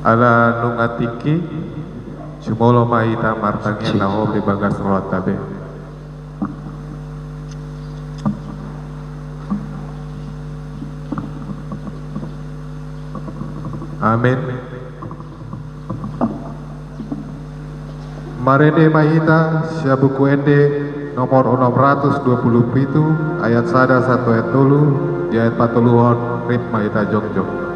ala nungatiki sumolo maita martangnya na obri bagas rohat tabe. Amin. Marende mahita syabuku ende nomor 627 ayat sada 1 ayat 3 di ayat 40 rip mahita jog-jog.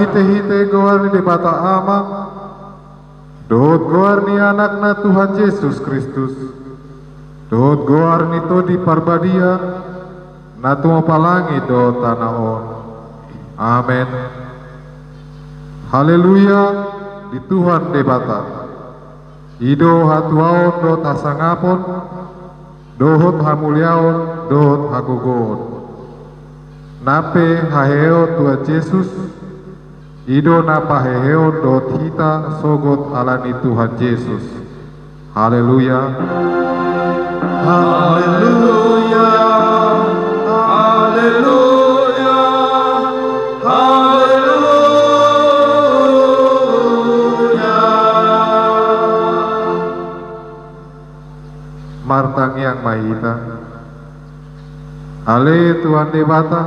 Hite-hite goar di mata ama dohot goar ni anak na Tuhan Yesus Kristus dohot goar ni to di parbadia na tumapalangi do tanaon. Amen. Haleluya di Tuhan debata ido hatuaon do tasangapon dohot hamuliaon dohot hagogon nape haheo Tuhan Yesus ido napa heheo dot hita sogot alani Tuhan Yesus. Haleluya. Haleluya. Haleluya. Haleluya. Partangiang Mahita. Ale Tuhan Debata,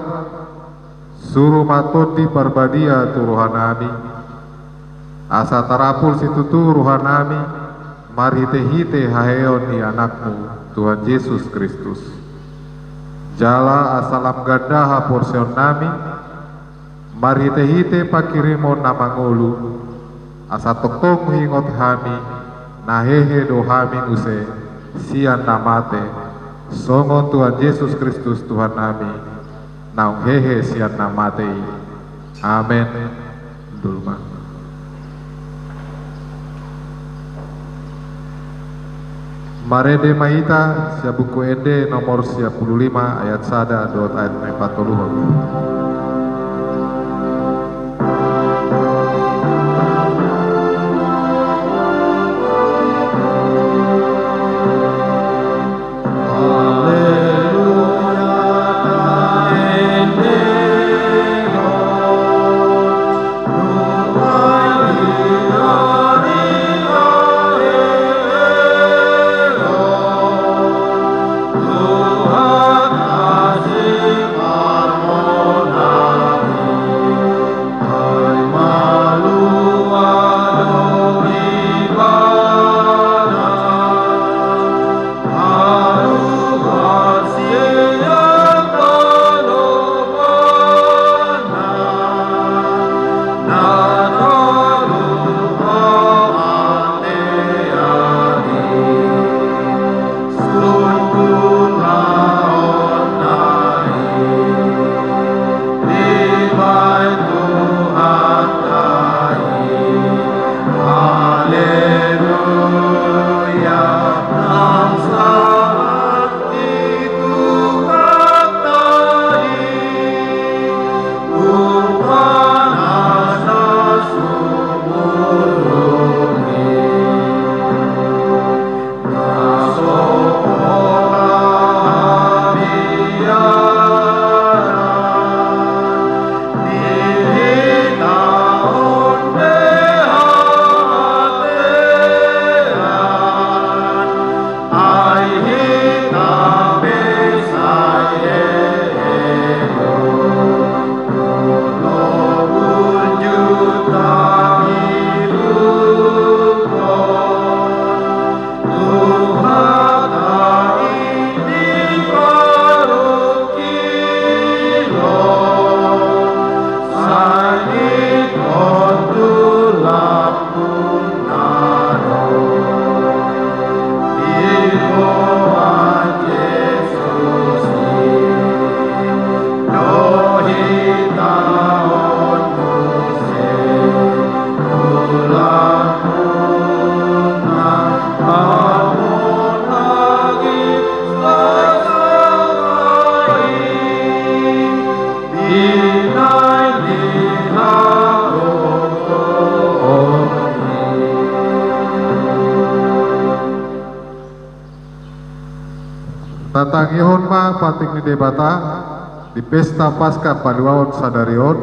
suruh matoti parbadia tu rohanami, asa tarapul situ tu rohanami, marhite-hite haeon ni anakmu, Tuhan Yesus Kristus. Jala asalam gandaha porsion nami, marhite-hite pakirimon namangulu, asa toktong hingot hami, nahehe dohami use, sian namate, songon Tuhan Yesus Kristus Tuhan nami, naung hehe sian namatei. Amen. Dulma. Marede Mahita sia buku ende nomor 55 ayat 1 dot ayat 40. Tatangihon ma pating ni debata di pesta Paskah Paluaon Sadarion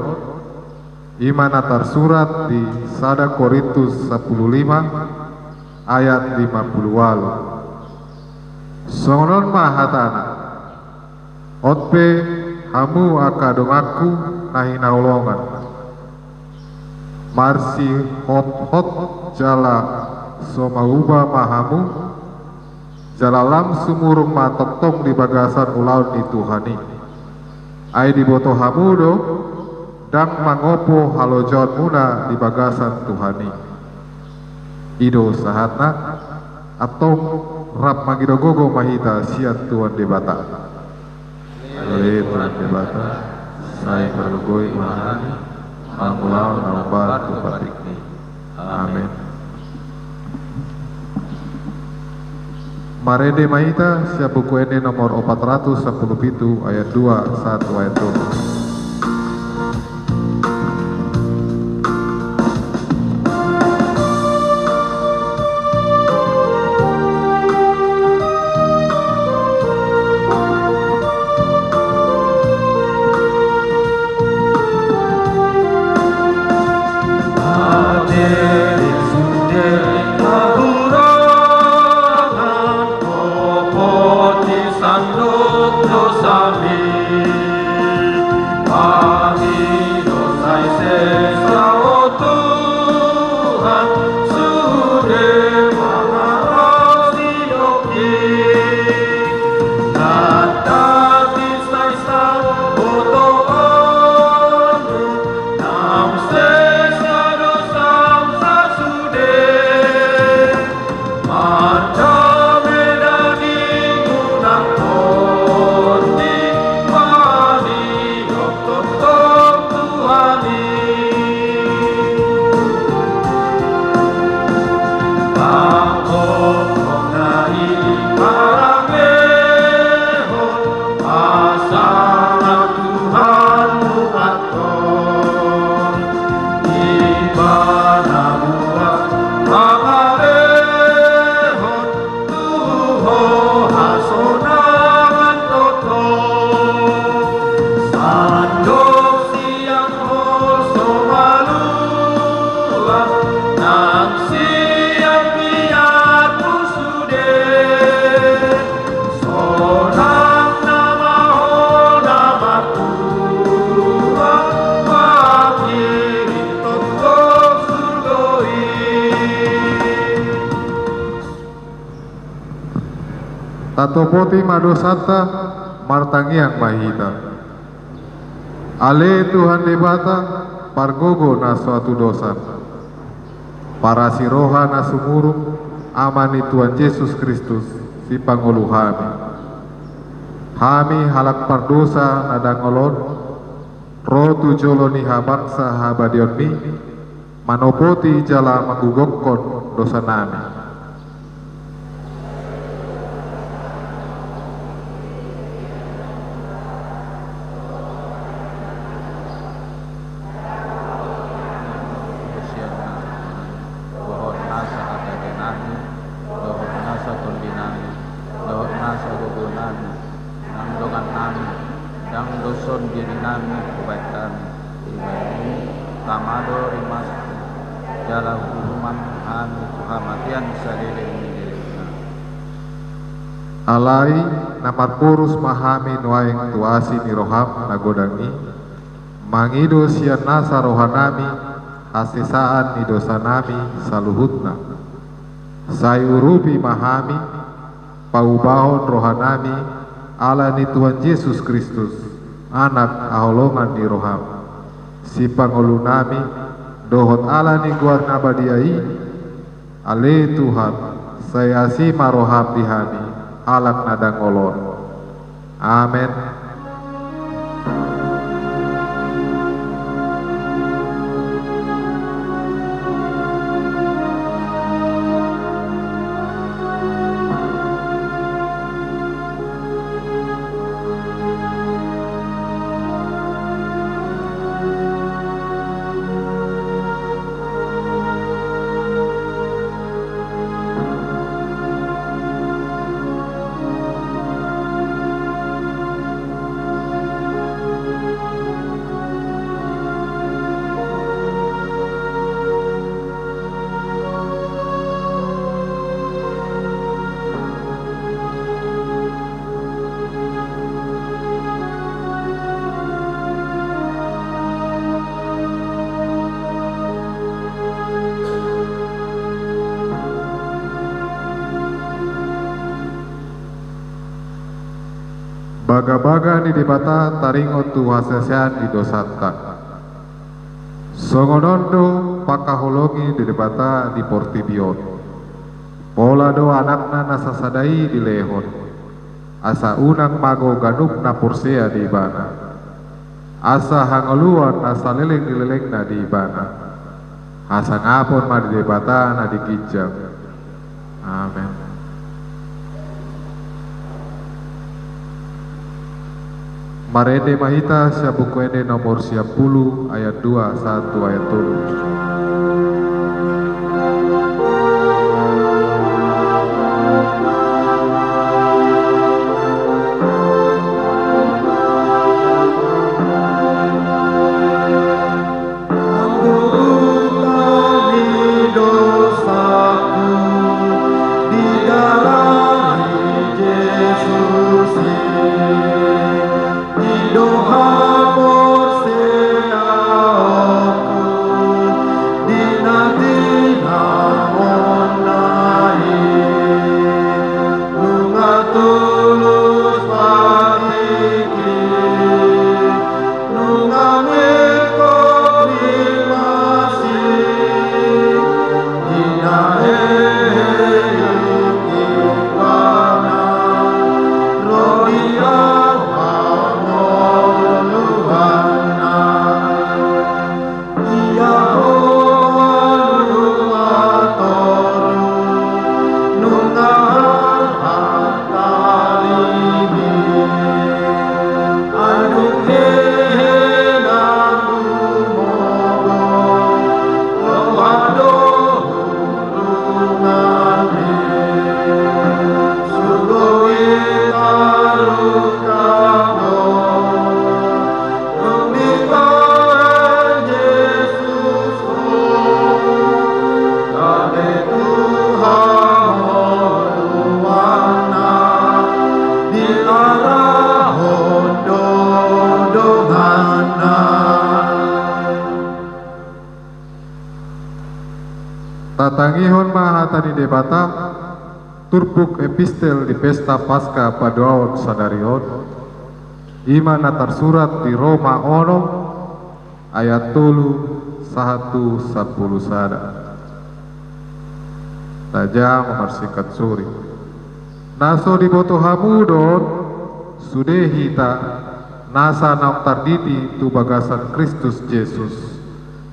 imana tersurat di 1 Korintus 15 ayat 50. Songon ma hatana otpe hamu akadong aku nahi naulongan marsi hot jala somauba mahamu jalalam sumurung matotong di bagasan ulaun di Tuhani ai di boto hamudo dang mangopo halojon muna di bagasan Tuhani ido sahatna atau rap magidogogo mahita siat Tuhan debata ale Tuhan debata saya perlugoi mahani mangulaun nambar tupatikni. Amin. Marede Mahita siap buku ini nomor 417 ayat 2 1 ayat 2. Oh tatopoti madosata martangiang mahita. Ale Tuhan debata pargogo na suatu dosa. Para siroha na sumurung amani Tuhan Yesus Kristus si pangulu hami. Hami halak pardosa nadangolon roh tujolo ni habaksa habadion mi manopoti jala magugokon dosa nami. Alai namar purus mahami nuaing tuasi ni roham nagodangi mangido sian nasa rohanami asisaan ni dosa nami saluhutna sayurubi mahami paubahon rohanami ala ni Tuhan Yesus Kristus anak aholongan ni roham si pangolunami dohot ala ni guarna badiai ale Tuhan saya si maroham dihani alak nadang olor. Amin. Baga-baga ni debata taringot tu hasasian di dosata. Songonondo pakaholongi di debata di portibion. Pola do anakna nasasadai di lehon. Asa unang mago ganuk na porsea di ibana. Asa hangoluan asa leleng na di ibana. Asa ngapon ma di debata na di kijam. Amin. Marende mahita siya bukuende nomor 10 ayat 2 1 ayat 3. Tatangihon mahatani debata turpuk epistel di pesta Paskah paduaon sadarion imana tersurat di Roma ono ayat 1 10 sada. Taja memarsikat suri naso di boto hamudon sudehita nasa naung tardidi tu bagasan Kristus Yesus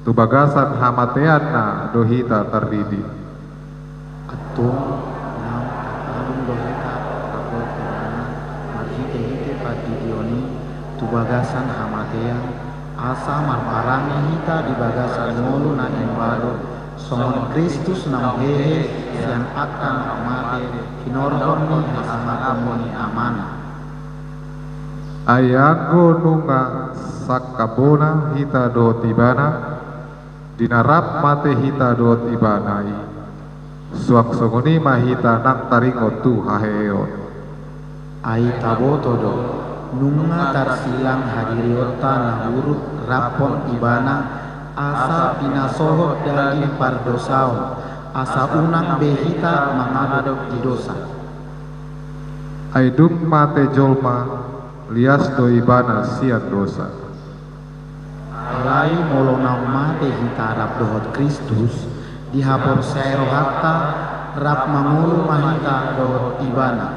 tu bagasan hamateanna dohita tardidi Atung naung alun dohita kapol kerana marhite hite padidioni tu bagasan hamatean asa marparani hita di bagasan molu na imbado songon Kristus nam hehe sian akan amate kinorhoni hasangatamoni amana ayago nunga sakabona hita do tibana dinarap mate hita do tibanai suak songoni mahita nang taringo tu haheon ai tabotodo nunga tarsilang hadiriota na huruf rapon ibana asa pinasohot daging pardosao asa unang behita mangadop di dosa aidung mate jolma lias do ibana sian dosa alai molonau mate hita rap dohot Kristus dihapor sero hatta rap mangulu mahita dohot ibana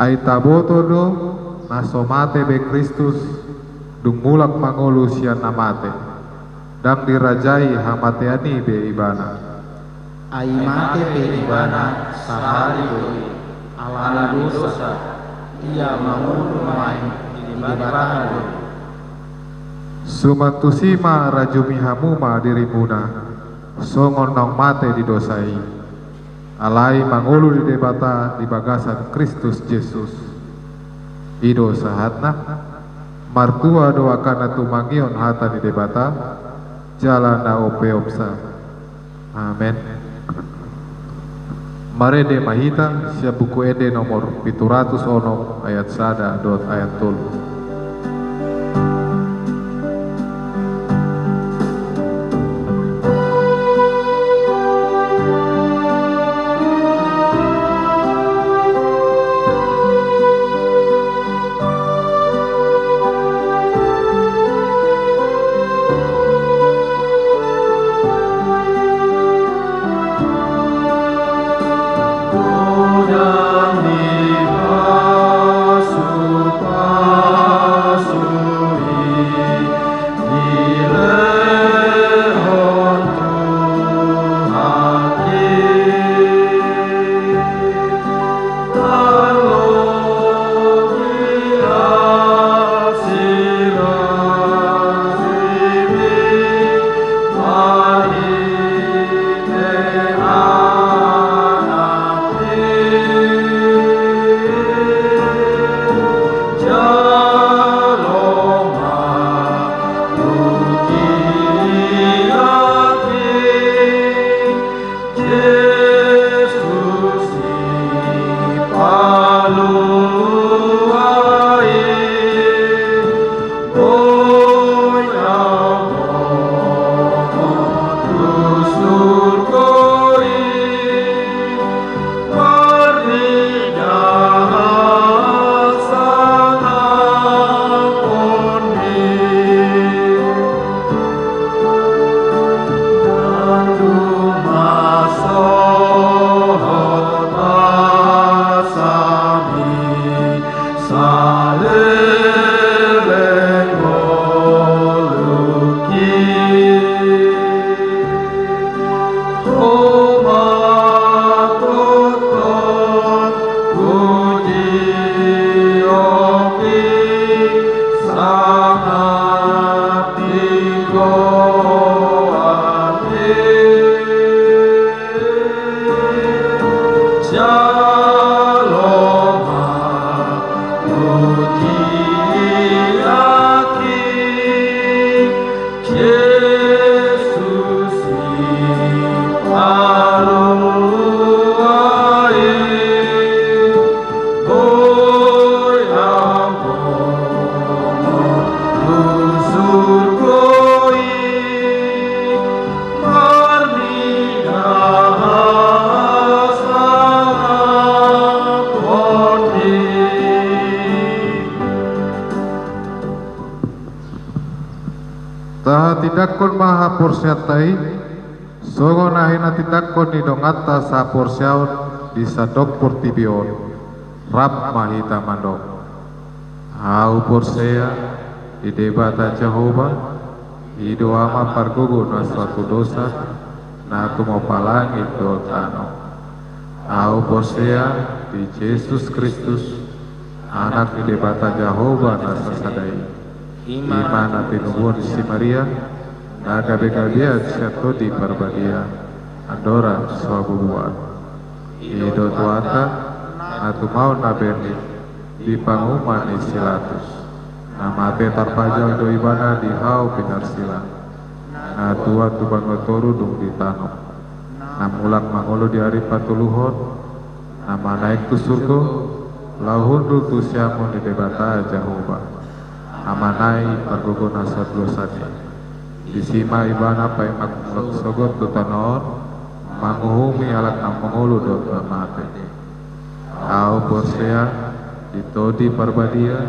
ai taboto do naso mate be Kristus dung mulak mangulu sian namate dang dirajai hamateani be ibana ai mate be ibana sahari doi alana dosa ia mangulu main di debatang doi sumatusima rajumi hamuma dirimuna songon nong mate didosai alai mangulu di debata di bagasan Kristus Yesus ido sahatna martua doakan tumangion hata di debata jalan na opeopsa amen. Marede mahita siap buku ede nomor 700 ono ayat sada dot ayat tolu. Dan di pasukan tidakon maha porsiatai songo nahina tidakon ni dongata sa porsiaut di sadok portibion rap mahita mandok au porsea di debata Jehovah ido ama pargogo na suatu dosa na tu mau palangit do tano au porsea di Yesus Kristus anak di debata Jehovah na sasadai iman ati nubuon si Maria na gabe-gabea siato di parbadia andora suabubuan ido tuata na tumau na berli di panguman isilatus na mate tarpajal do ibana di hau pinarsila na tua tubang otoru dung di tanok na mulak mangolo di hari patuluhon na naik tu surgo lahundul tu siamun di debata Jehovah amanai pargogo nasat dosani disima ibana pai makmulak sogot do tanon manguhumi alak na mangolo do mate au porsea ditodi parbadia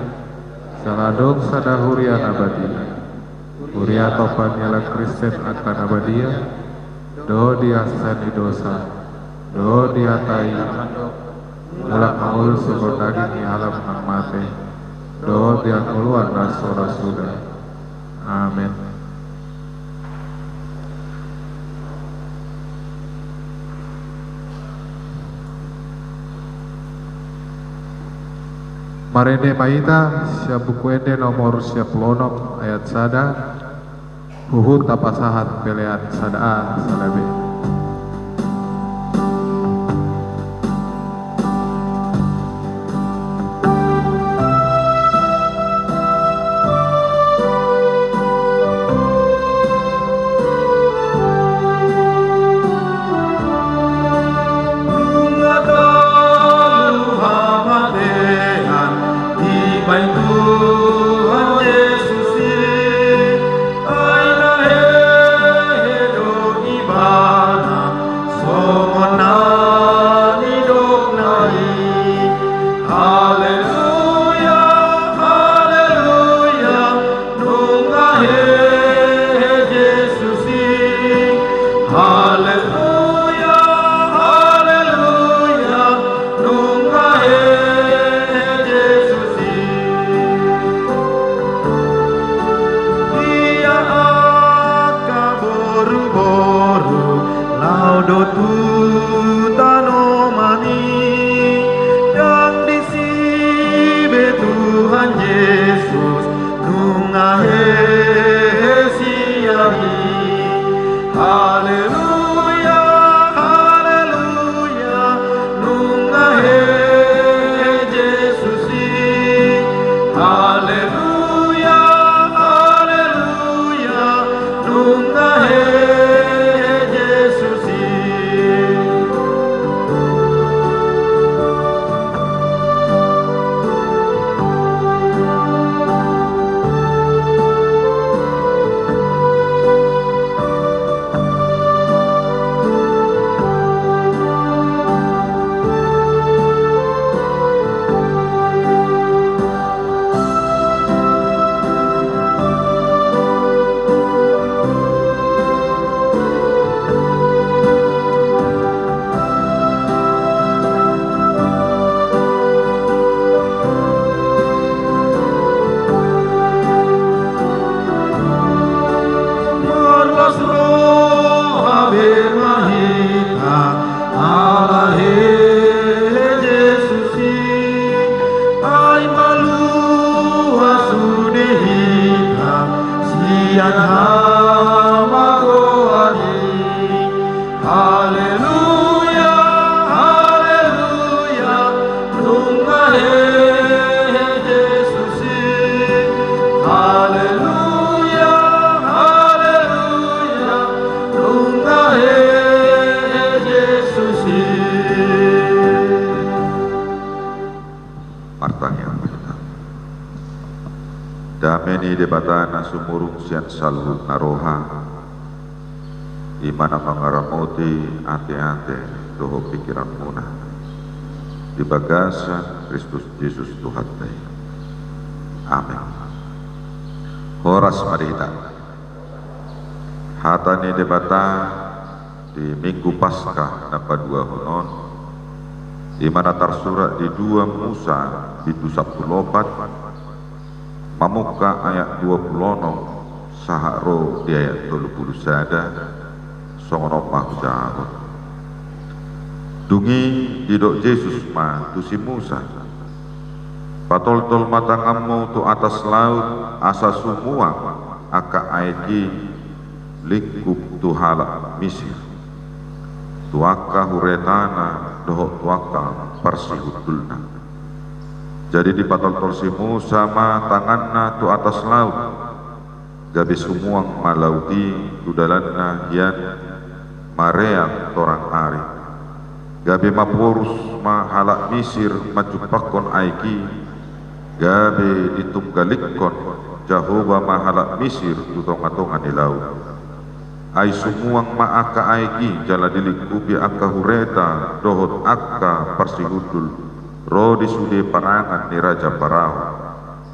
saladong sadahuria nabadia huria topan yalak Kristen akan nabadia do diasani dosa do diatai mulak mangul sogot daging ni alam nang mate do dia keluar nasora sudah. Amin. Marene maita siap bukuende nomor siap lonok ayat sada huhut tapasahat pelean sadaan salabe. Dameni debata nasumurung sian salut naroha di mana pangaramoti ate-ate doho pikiran munah di bagasa Kristus Yesus Tuhan Dai. Amin. Horas marita. hatani debata di Minggu Paskah napa dua honon di mana tersurat di 2 Musa itu 10 mamuka ayat 20 saharo di ayat 30 sada songono mahjabut dungi didok Yesus ma tu si Musa patol-tol matangamu tu atas laut asa semua aka aiki lingkup tu halak Mesir tuaka huretana dohok tuaka persihutulna. Jadi di patol-tol si Musa ma tanganna tu atas laut gabi sumuang malauti dudalanna hian mareang torang ari gabi mapurus ma halak Mesir majupakon aiki gabi ditunggalikon Jehovah ma halak Mesir tutong-atongan di laut ai sumuang ma aka aiki jala dilikupi aka hureta dohot aka persihudul Rodi sude parangan ni Raja Parao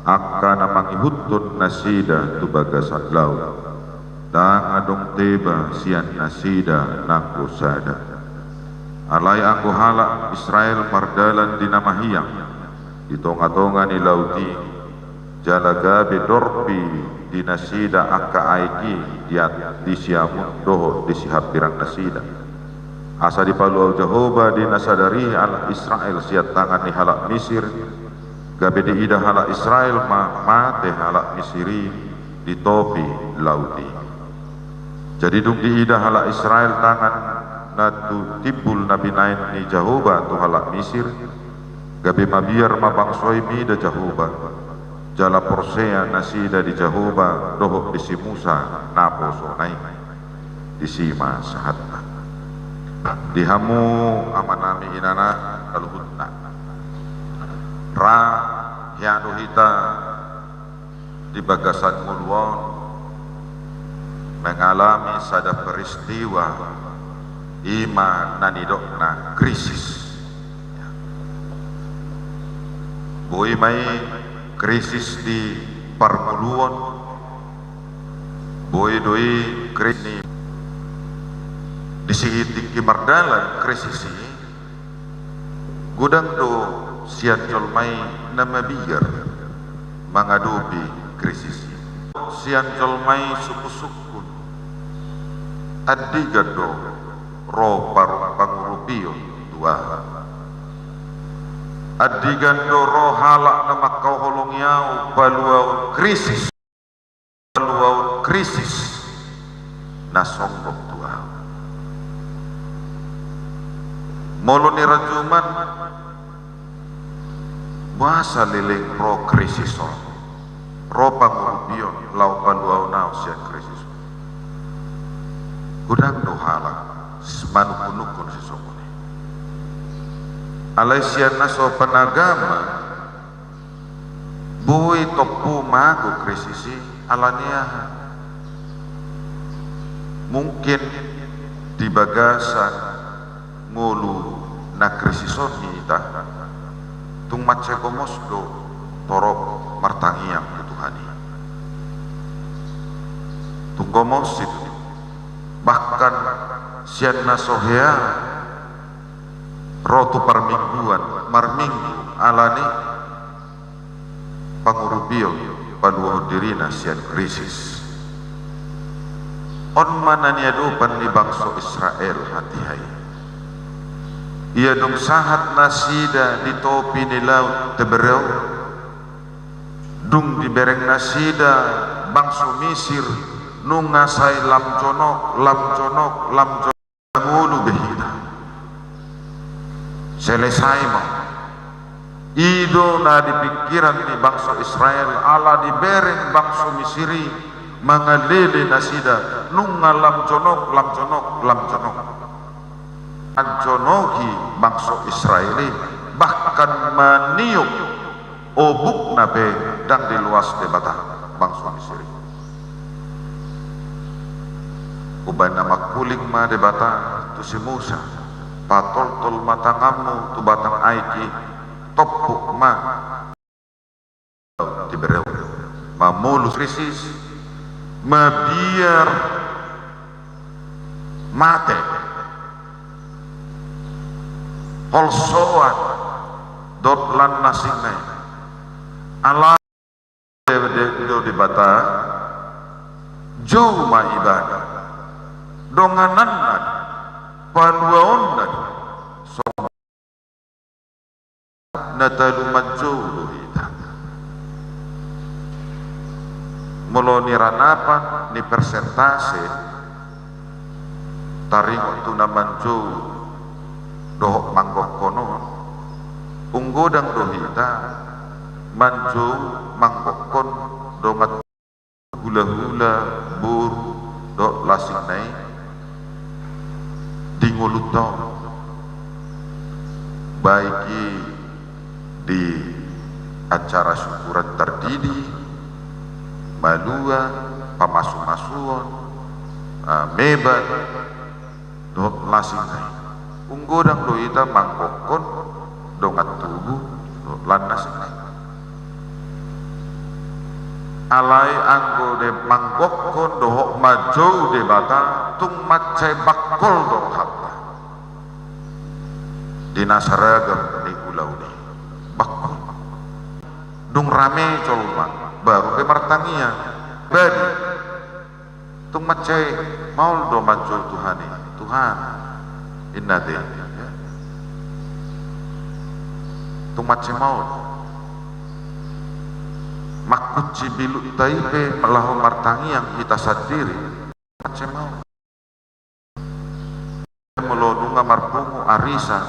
akka namangi hutun nasida tu bagasan laut dan adong teba sian nasida nangko sada alai angko halak Israel mardalan di nama hiang di tonga-tonga ni lauti jala gabe dorpi di nasida akka aiki di siamun doho di sihab pirang nasida asa dipalu Jehovah di nasadari ala Israel siat tangan ni halak Mesir gabe di ida halak Israel ma mate halak Mesiri di topi lauti jadi dung di ida halak Israel tangan natu tibul nabi nain ni Jehovah tu halak Mesir gabe mabiar ma bangsoi mi da Jehovah jala porsea nasida di Jehovah dohok di si Musa napo sonai di sima sahatna dihamu amanami inana kaluhutna ra hianu hita di bagasan muluon mengalami sada peristiwa ima nanidokna krisis boi mai krisis di parmuluon boi doi krisis di sigi kimardalan krisis ini gudang do sian colmai nama biar mengadopi krisis ini sian colmai suku-suku adiga do ro parung pangurupio dua adiga do ro halak nama kau holongiau baluau krisis nasombok tua moloni rajuman bahasa liling pro krisis ro pangurubion lau paluau nau sian krisis gudang do halak manukun-nukun si sokoni alai sian naso panagama bui topu mago krisisi alania mungkin di bagasan ngulu na krisison kita tung maceko mosdo torok martangiang Tuhani tung gomosit bahkan sian nasohea rotu parmingguan marminggu alani pangurubio paluah dirina sian krisis on mana niadupan di bangsa Israel hati-hai ia dong sahat nasida di topi ni laut tebereu dung di bereng nasida bangsa Mesir nung ngasai lamconok ngulu behida selesai mau ido na di pikiran di bangsa Israel ala di bereng bangsa Mesiri mangalele nasida nung lamconok anconogi bangsa Israeli bahkan maniuk obuk nabe dan di luas debata bangsa Mesir uban nama kuling ma debata tu si Musa patol-tol matangamu tu batang aiki topuk ma dibereu mamulus krisis mabiar mate polsoan dot lan nasingne ala do di bata juma ibadah donganan panuaon so natalu manjulu ita molo ni ranapan ni persentase taringo tu namanju dohok manggok kono unggodang dohita manju manggokon dongat hula-hula bur dok lasing nai dinguluto baiki di acara syukuran terdidi malua pamasu-masuon mebat dok lasing nai unggodang dohita manggokon dongat tubuh dok lanas nai alai anggo de manggokon dohok maju de bata tung macai bakol dohok hatta di nasaragam di pulau ni bakol dung rame colma baru ke martangia badi tung macai maul do maju Tuhan Tuhan inna de tung macai maul makuci bilu taipe melahu martangi yang kita sadiri macam mau melodunga marpungu arisa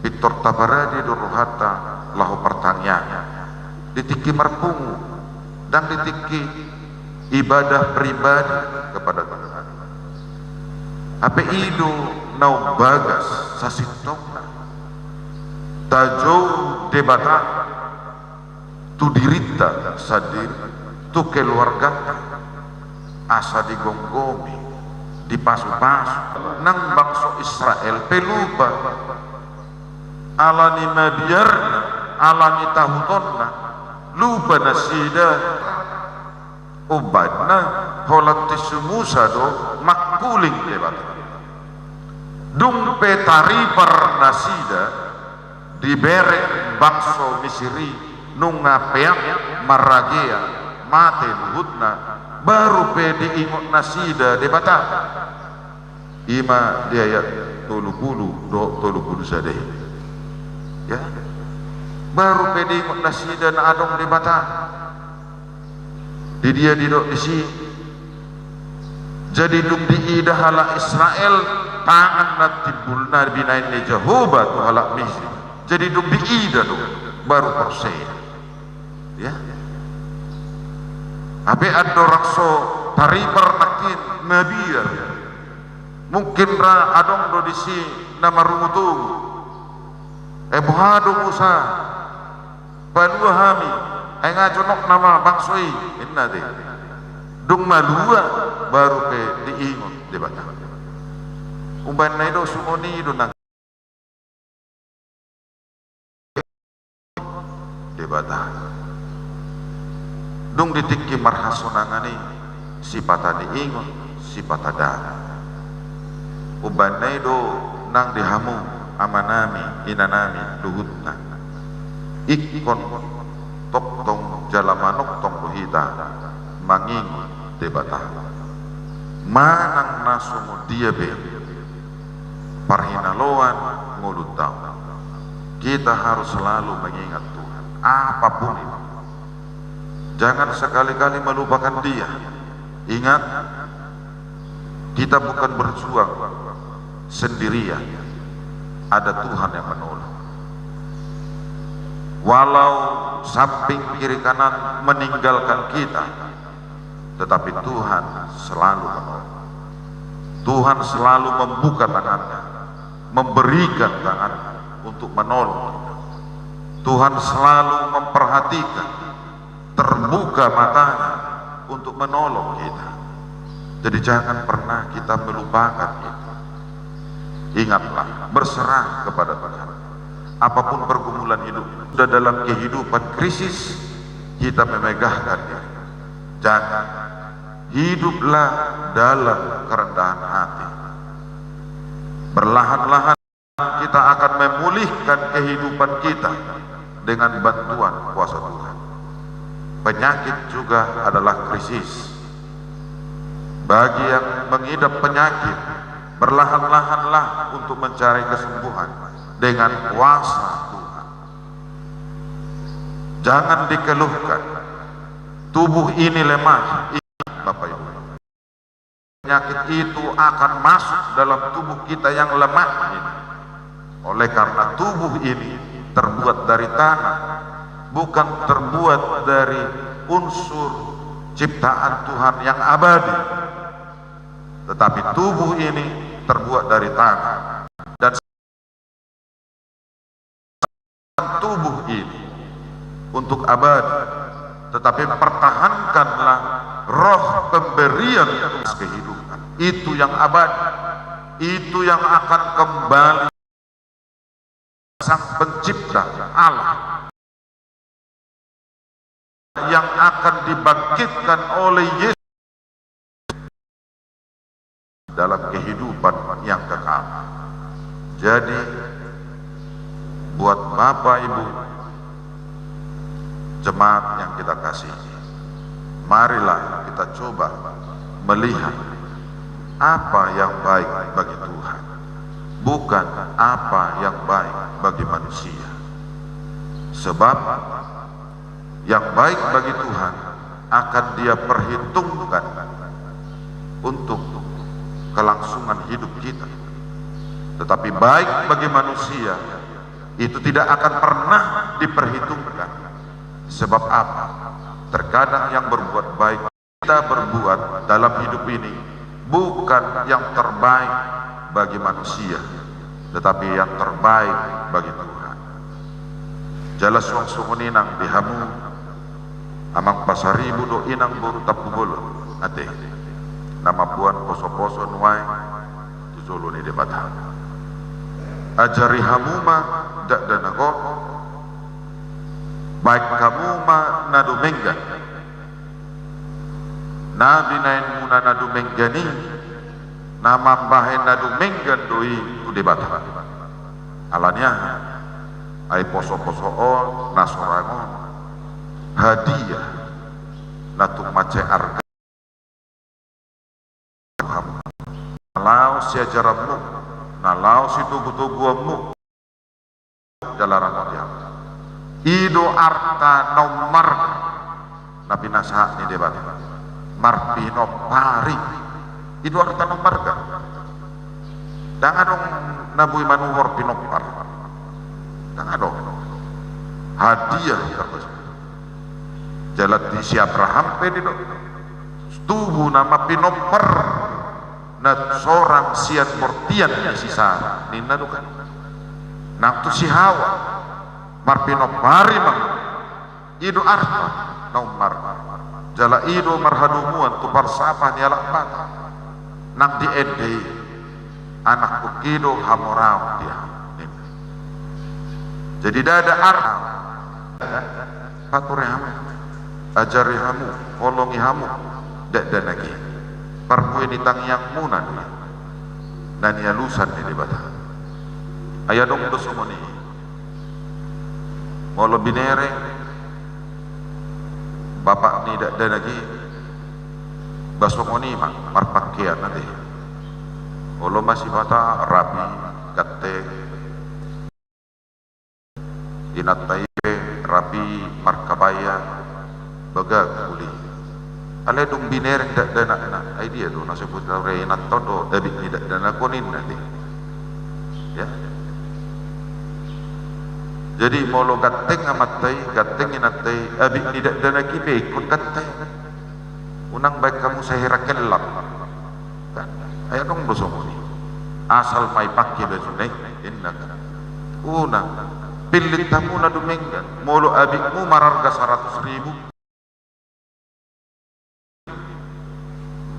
pitor tabaradi duruhata lahu martangian ditiki marpungu dan ditiki ibadah pribadi kepada Tuhan ape idu nau bagas sasitongna tajau debata tu dirita sadir tu keluarga asa digonggomi dipasu-pasu nang bangsa Israel pelupa alani mabiarna alani tahutonna lupa nasida ubadna holati Musa do makuling debat dung petari per nasida dibere bangsa Misiri nunga peak maragea mate luhutna baru pe diingot nasida debata ima dia ya tolukulu do tolukulu sadeh ya baru pe diingot nasida na adong debata di dia didok isi jadi dum di idahala Israel tangan natibulna binain ni Jehovah tu halak Misri jadi dum di ida do baru persen ya abe ado rakso taribar nakin nabiar mungkin ra adong do disi nama rumutu buhado Musa balua hami ngaconok nama bangsoi inna de dung malua baru pe diingon debata umban naido sumoni do nang debata dung ditiki marhasonangani sipata diingon sipata dana ubanai do nang dihamu amanami inanami luhutna ikon tok tong jalamanok tong luhita manging debata manang nasumu dia be parhinaloan ngulutau kita harus selalu mengingat Tuhan apapun itu. Jangan sekali-kali melupakan dia. Ingat, kita bukan berjuang sendirian. Ada Tuhan yang menolong. Walau samping kiri kanan meninggalkan kita, tetapi Tuhan selalu menolong. Tuhan selalu membuka tangannya, memberikan tangannya untuk menolong kita. Tuhan selalu memperhatikan, terbuka matanya untuk menolong kita. Jadi jangan pernah kita melupakan itu. Ingatlah, berserah kepada Tuhan. Apapun pergumulan hidup, sudah dalam kehidupan krisis, kita memegahkan diri. Jangan hiduplah dalam kerendahan hati. Perlahan-lahan kita akan memulihkan kehidupan kita dengan bantuan kuasa Tuhan. Penyakit juga adalah krisis. Bagi yang mengidap penyakit, berlahan-lahanlah untuk mencari kesembuhan dengan kuasa Tuhan. Jangan dikeluhkan, tubuh ini lemah. Ingat Bapak Ibu, penyakit itu akan masuk dalam tubuh kita yang lemah ini. Oleh karena tubuh ini terbuat dari tanah, bukan terbuat dari unsur ciptaan Tuhan yang abadi, tetapi tubuh ini terbuat dari tanah. Dan tubuh ini untuk abadi, tetapi pertahankanlah roh pemberian kehidupan. Itu yang abadi, itu yang akan kembali Sang Pencipta Allah, yang akan dibangkitkan oleh Yesus dalam kehidupan yang kekal. Jadi buat Bapak Ibu jemaat yang kita kasihi, marilah kita coba melihat apa yang baik bagi Tuhan, bukan apa yang baik bagi manusia. Sebab yang baik bagi Tuhan akan Dia perhitungkan untuk kelangsungan hidup kita, tetapi baik bagi manusia itu tidak akan pernah diperhitungkan. Sebab apa? Terkadang yang berbuat baik kita berbuat dalam hidup ini bukan yang terbaik bagi manusia, tetapi yang terbaik bagi Tuhan. Jelas wong sunguninang dihamu amang pasaribu do inang buru tapubolo ate nama puan poso-poso nuai tuzulu ni debata ajari hamuma dak danago baik kamu ma nadu mengga nabi nain muna nadu menggani nama bahen nadu menggan doi tu debata alanya ai poso-poso o nasorangon hadiah natung mace arga nalau si ajaranmu nalau si tugu-tuguamu dalarang odiam ido arta nomar nabi nasa ni debat marpino pari ido arta nomar ga dan adong nabui manuhor pinopar dan adong hadiah terus jalan di siap rahampe di dok tubuh nama pinopar na seorang sian mortian di sisa nina dukan nang tu si hawa marpinopari mang ido arta nomar jala ido marhadumuan tu parsapah ni alak mata nang di ede anak ukido hamorau dia jadi dada arta pature hamu ajari hamu kolongi hamu dak dan lagi parkue ni tang yang munan dan ya lusan ni dibata ayah dong do sumoni molo binere bapak ni dak dan lagi basomoni marpakian nanti molo masih bata rapi gatte inatai rapi markabaya baga kuli ale dong biner dak dana idea do nasi putra reina todo tapi tidak dana konin nanti ya jadi molo gateng amatai gateng inatai abi tidak dana kibe ikut gateng unang baik kamu saya rakelap kan ayo dong dosomoni asal mai pakai baju naik inna unang pilih tamu na dumenggan molo abikmu mararga 100.000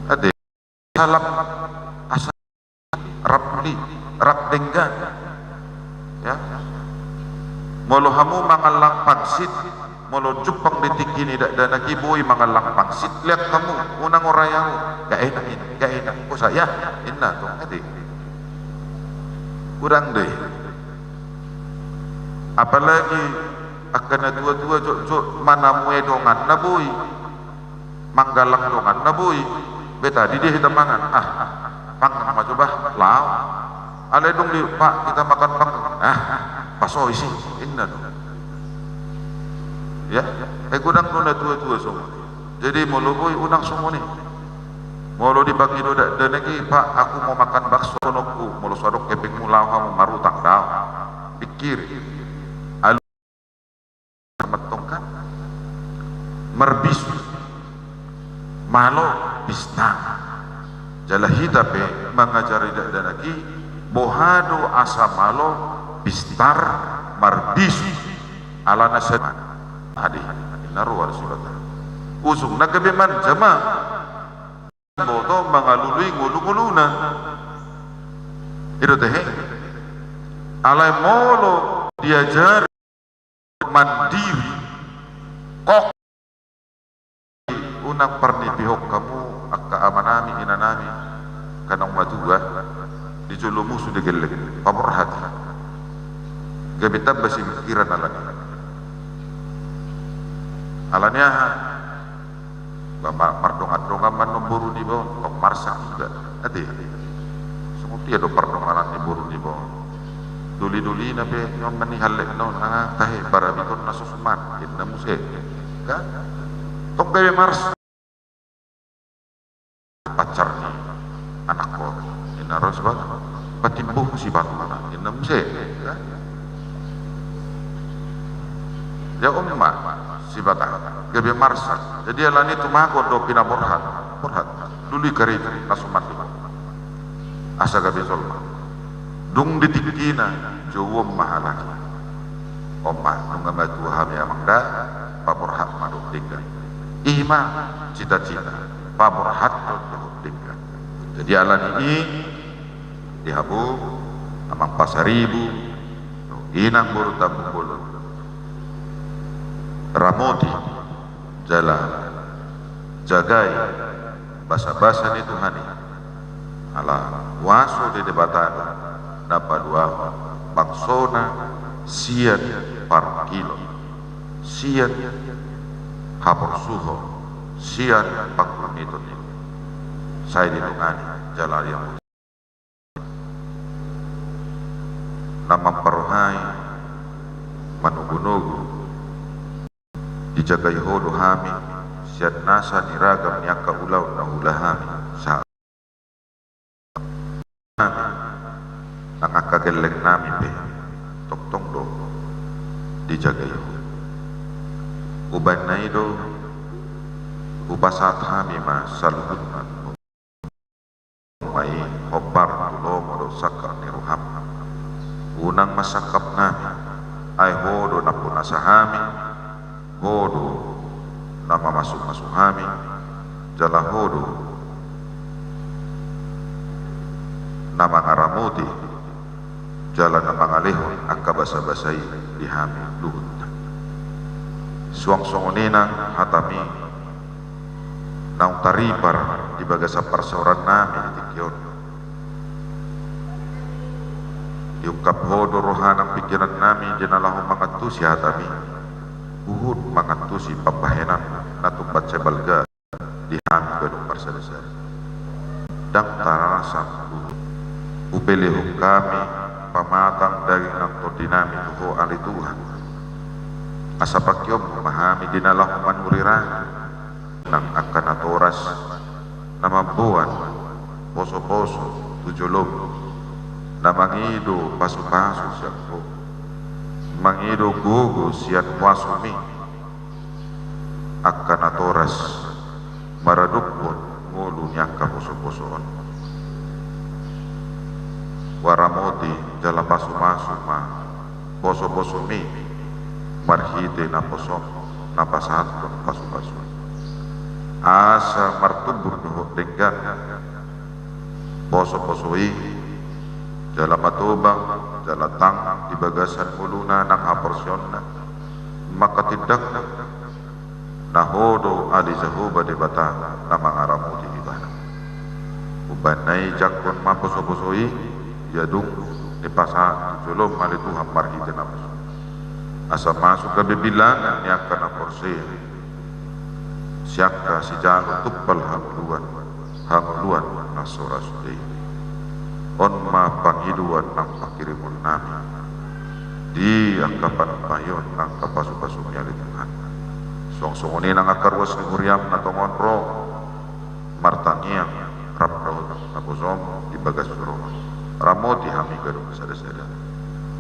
ade salam asal rapli rap denggan ya molo hamu mangalang pangsit molo jupang ditikini dak dana kibui mangalang pangsit lihat kamu unang orayang gak enak ko saya inna tuh ade kurang deh. Apalagi akan tua-tua jok mana mue dongan na boy, manggalang dongan na boy, beta di dia hitam mangan, pangan mah coba lau, alai dong di pak kita makan pangan, paso isi, inna dong, ya, kurang dona tua-tua semua, jadi mulu boy unang semua nih, mulu dibagi doda dan lagi pak aku mau makan bakso noku, mulu sodok keping mulau kamu marutang dah, pikir. Metongkan merbisu malo bistang jalahita pe mengajari danaki bohado asa malo bistar marbisu ala nasaman hadi naru rasulullah usung nagabeman jama boto mangalului ngulu-nguluna itu teh alai molo diajari mandiri kok unang pernipihok kamu akka amanami inanami kanang maduga di julumu sudah gelek pamurhati gabitab basi mikiran alanya mardongan-dongan manomburu di bawah kok marsak juga ada semua dia do pardongan di buru di bawah duli-duli nabe nyon mani halek no na tahe barabiton na susuman inna muse kan tok gawe mars pacar ni anak ko inna rosba patimbuh si batmana inna muse kan ya umma si batah gawe mars jadi alani tumako do pina borhat duli kari nasuman asa gawe solma dung ditikina jowo mahalaki omah nunga matu hami amangda paborhat maduk tinggal ima cita-cita paborhat maduk tinggal jadi alan ini dihabu amang pasaribu inang buru tabung bulu ramoti jalan jagai basa-basa ni Tuhani ala waso di debatan dapat dua baksona sian par kilo sian hapor suho sian 40 meter saya ditungani jalan yang nama perohai manugu-nugu dijagai hodo hami sian nasa niragam niaka ulau na ulahami saat nangakageleng nami pe toktong do dijagai uban na ido ubasat hami ma saluhun may hobar tulo modo saka niruham unang masakap nami ay hodo na punasa hami hodo na mamasuk-masuk hami jala hodo na mangaramuti jalan na mangalihon akka basa-basay di hami luhut suang-songonina hatami naung taripar di baga sa parsoran namin itikyon iungkap hodo rohanang pikiran namin dinalahong mangantusi hatami uhud mangantusi papahenan natumbat sa balga di hami ganong parsadasari dang tarasang uhud upelihong kami pamatang daging ng todinami tuho ali Tuhan asapakyom memahami dinalang manuriran ng akan at oras na mambuan poso-poso tujulog na mangido paso-paso siya po mangido gugo siya wasumi akan at oras maradukpon ngulo niyang kaposo-posoon waramoti jala pasu-masu ma boso-boso mi marhite na poso na pasahat pasu-pasu asa martubur duho denggan boso-bosoi jala matubang jala tang di bagasan muluna ng haporsyon na makatindak na hodo ali zahuba de bata na mga ramoti ibana ubanay jakon maposo-bosoi yadung ni pasa jolom mali Tuhan marhite nafas asa masuk ke bibilangan ni akan aporse siaka si jalo tuppal hangluan nasora sudai on ma pangiduan nang pakirimun nami di akapan payon nang kapasu-pasumnya di Tuhan song-songoni nang akarwas ni Muriam na tongon ro martangiang rapraw napuzom di bagas ro ramoti hami gado sada-sada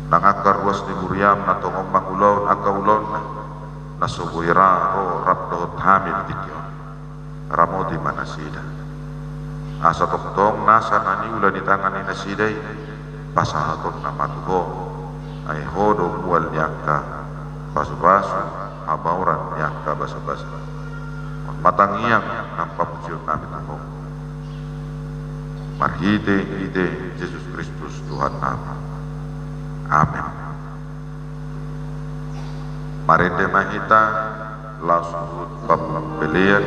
nang akarwas ni Muriam na tongon mangulaw akawulon na subuira ro rapraw hamil dikyon ramoti manasida asa toktong nasa nani ula di tangan ni nasidai pasahaton na matuho ay hodo mual nyangka basu-basu habauran nyangka basa-basa matangiyang ng papusiyon namin ako marhite Jesus Kristus Tuhan namin amin marinde mahita lasud bablang pelian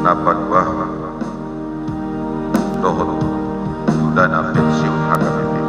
dapat bahwa dohot dana pensiun HKBP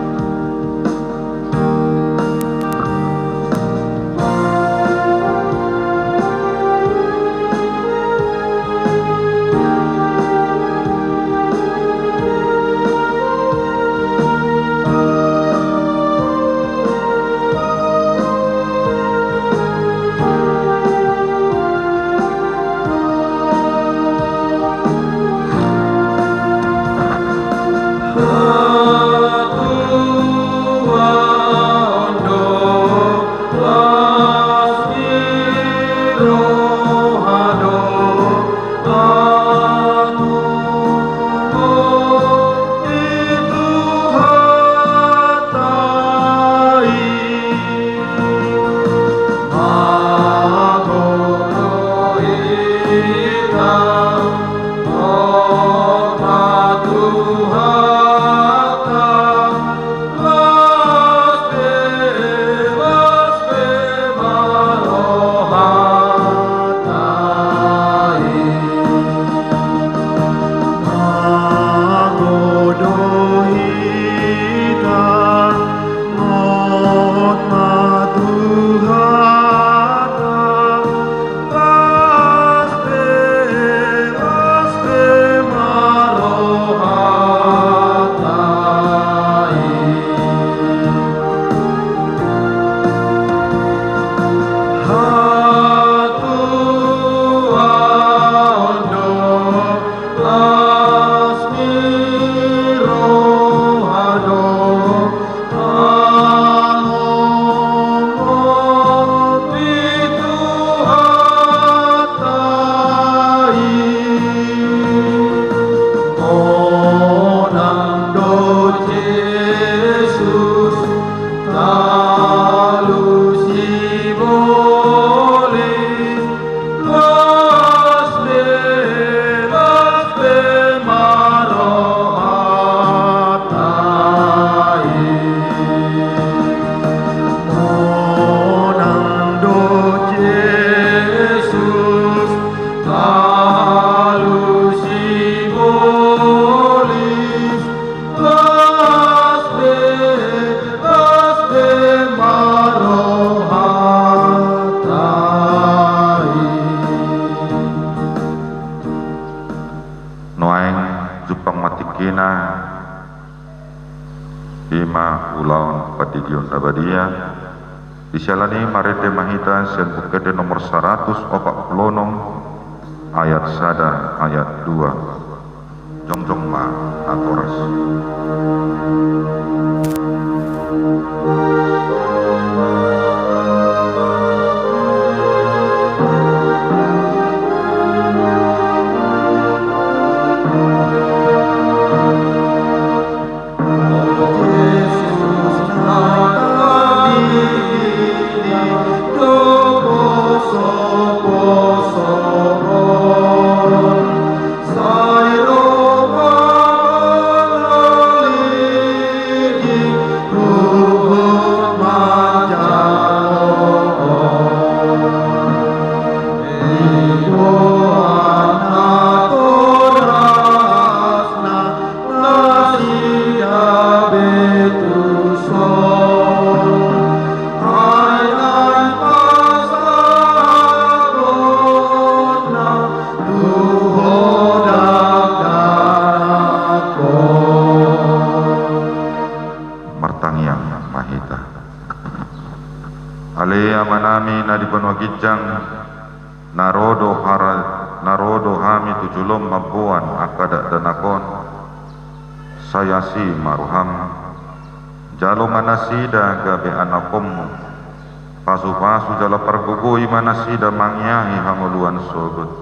Disalani marete mahita sen bukede nomor 140 ayat sada ayat 2 jongjong ma atoras mahita. Ale amanami na di panwagijang narodo hami tujulom mabuan akada danakon sayasi maruham jalo manasida gabe anakom pasu-pasu jalo pergugui manasida mangyahi hanguluan sogot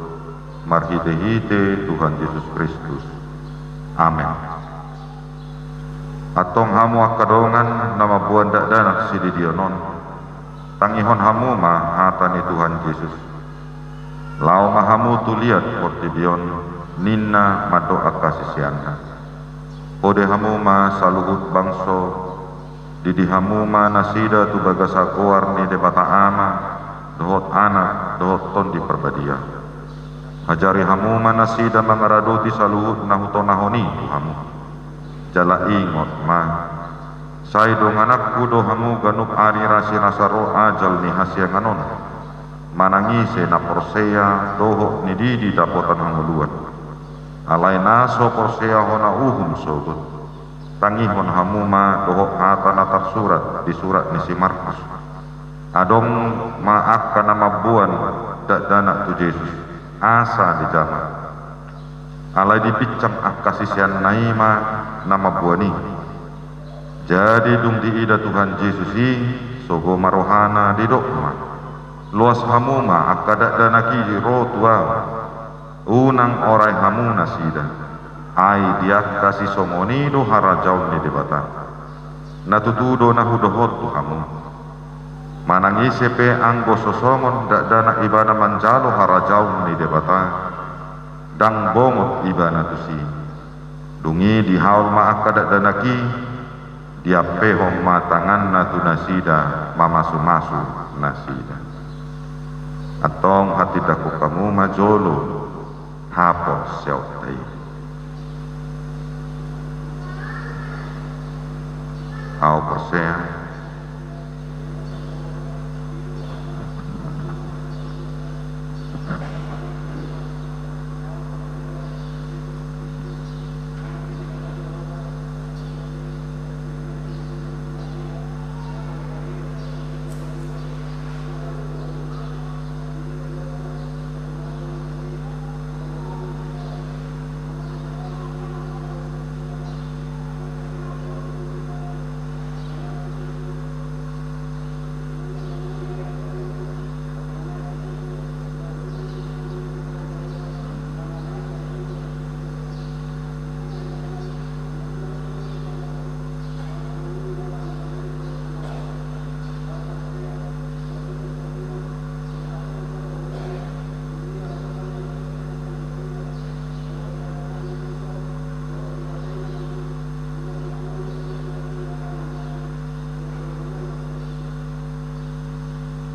marhite-hite Tuhan Yesus Kristus. Amin. Atong hamu akadongan nama buan danak sididionon tangihon hamu ma hatani Tuhan Yesus lau mahamu tuliat portibion ninna madoa kasisianna ode hamu ma saluhut bangso didi hamu ma nasida tu bagasa koar ni debata ama dohot anak dohot ton di perbadia hajari hamu ma nasida mangaraduti saluhut nahutonahoni tu hamu jala ingot ma sai dong anakku do hamu ganup ari rasi rasaro ajal ni hasia nganon manangise na porsea doho ni didi dapotan hanguluan alai naso porsea hona uhum sogut tangihon hamu ma doho hata natar surat di surat ni si Markus adong ma akka nama buan dak danak tu Yesus asa di jama alai dipicam akasisian naima nama buani jadi dung diida Tuhan Yesus i sogo marohana di dokma luas hamu ma akadak danaki rotua unang orai hamu nasida ai diak kasih somoni do harajaun ni debata natutudo nahudohot tu hamu manangi sepe anggo sosongon dak danak ibana manjalo harajaun ni debata dang bongot ibana tusi dungi di haul ma akadak danaki dia pehom matangan natu nasida mamasu-masu nasida atong hati daku kamu majolo hapo syautai au persea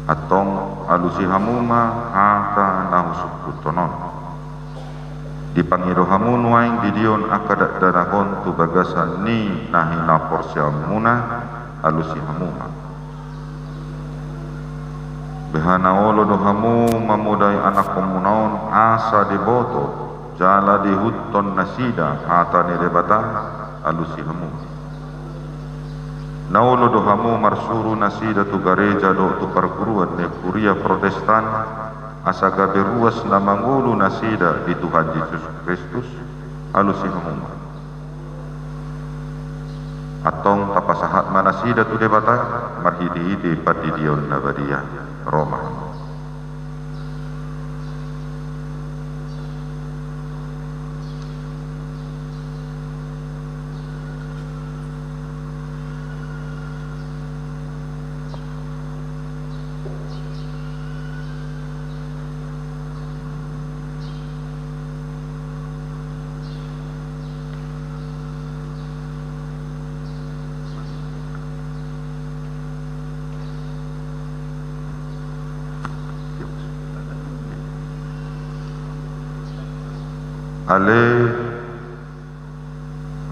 atong alusi hamuma haka nahusukutonon dipangiro hamu nuaing didion akadak danakon tu bagasan ni nahina porsia muna alusi hamuma behana olo do hamu mamudai anak komunaon asa deboto jala dihutton nasida hata ni debata alusi hamu naulo do hamu marsuru nasida tu gareja do tu perguruan ne kuria protestan asaga beruas na mangulu nasida di Tuhan Yesus Kristus alusi hamu atong tapasahat manasida tu debata marhidi-hidi patidion nabadia Roma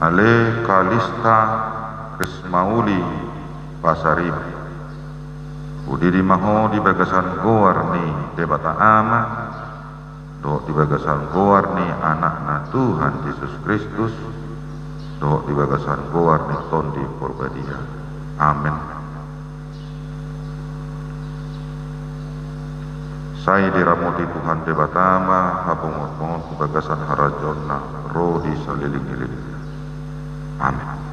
Ale Kalista Krismauli Pasari Udi di maho di bagasan goar ni debata ama do di bagasan goar ni anak na Tuhan Yesus Kristus do di bagasan goar ni tondi porbadia Amin. Saya diramuti Tuhan Debatama, habung-habung bagasan harajonna, roh di seliling-iling. Amin.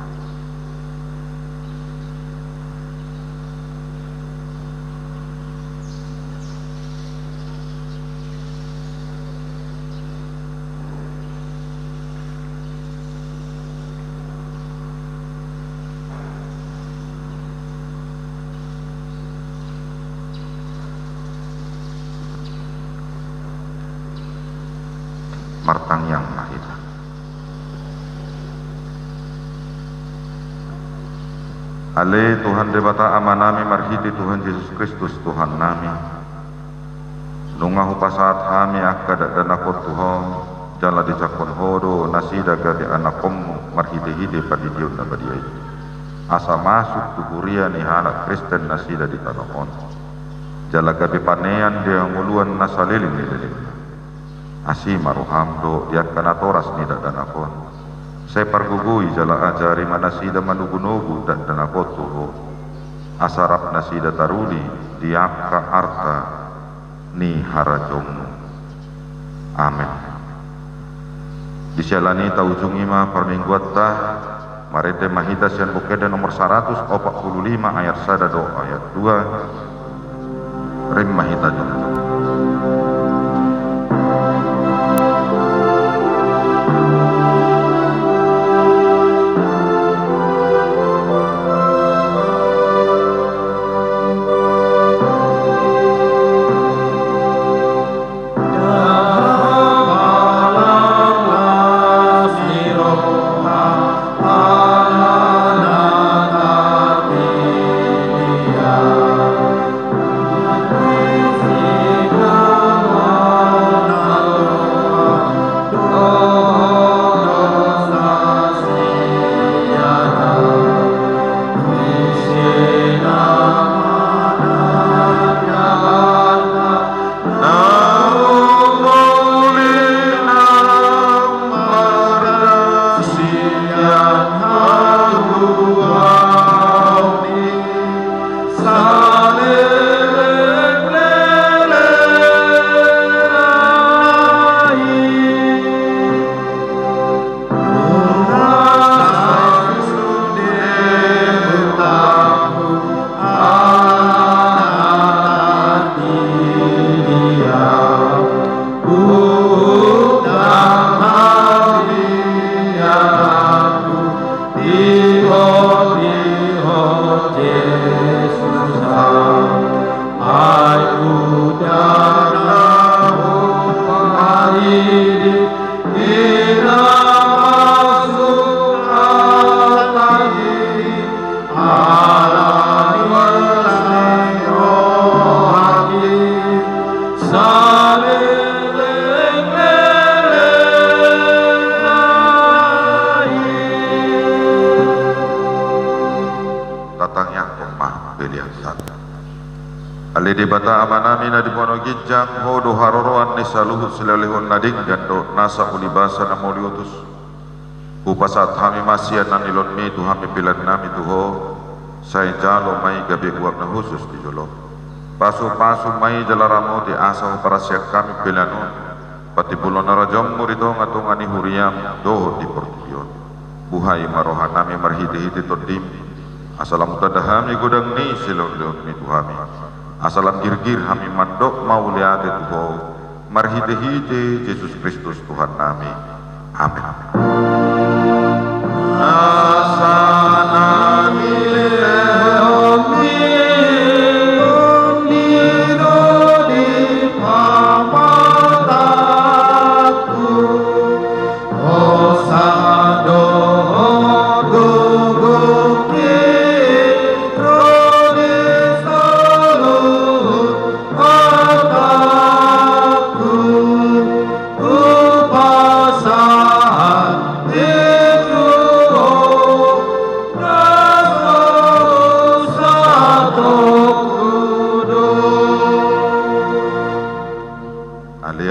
Martang yang mahita. Ale Tuhan debata amanami marhiti Tuhan Yesus Kristus Tuhan nami. Nungahu pasaat hami akada danakot Tuhan jala dicakon hodo nasida gadi anakom marhiti hide padidion na badiay. Asa masuk tuhuria ni anak Kristen nasida di tanahon. Jala gabi panean dia nguluan nasaliling nililing. Asi maruhamdo diat kanatoras nida danakon. Saya pargugui jala ajari manasida manugu-nugu dan danakot tuho. Asarap nasida taruli diaka arta ni harajomu. Amin. Disyalani taujungi ma permingguat tah marete mahita sian bukeda nomor 145 ayat 1 do ayat 2 rim mahita jom. Ali di bata amanami na di bono gijang hodo haroroan ni saluhut silelehon nading gando nasa ulibasa na moliutus upasat hami masian na nilon mi tu hami pilan nami tuho say jalo may gabi uwag na husus di jolo pasu may jalaramo di asa para siya kami pilanon pati bulon na rajom mo rito nga itong ani huriyam doho di portiyon buhay marohan nami marhiti-hiti todim asalam tadahami gudang ni silon-leon mi tuhami asalam girgir hami mandok mauliate tuho marhite-hite Yesus Kristus Tuhan nami. Amin. Asanami lehomi niro di pamataku osado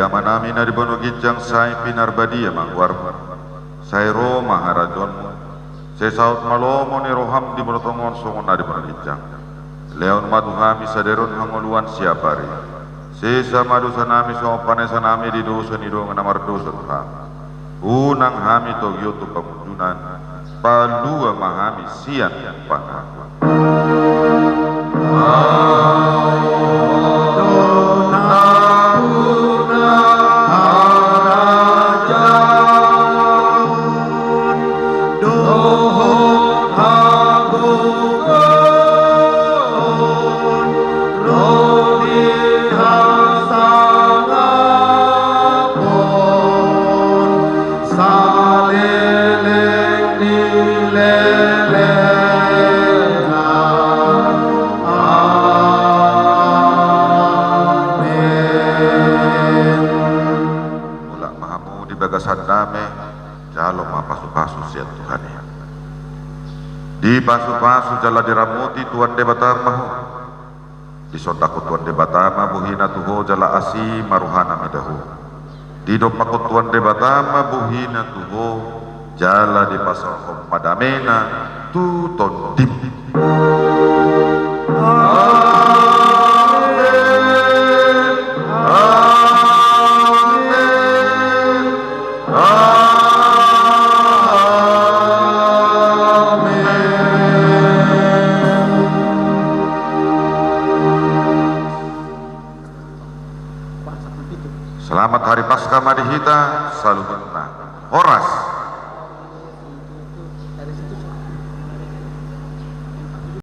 manami na di bono ginjang say pinarbadia mangwar say Roma harajon Sesaut malomo ni roham di merotongon songon nadi penelitian. Leon madu hami saderon hangoluan siapari. Sesa madu sanami sopane sanami di dosa ni do ngamar dosa Tuhan. Unang hami togyo tu pamundunan. Palua mahami sian pangakuan. Di pasu-pasu jala diramuti Tuan Debatama ho. Di sodaku Tuan Debatama buhina tuho jala asi maruhana medahu. Di dopaku Tuan Debatama buhina tuho jala di pasal padamena tu tondim. Selamat Hari Paskah Madihita, saluhuna. Horas.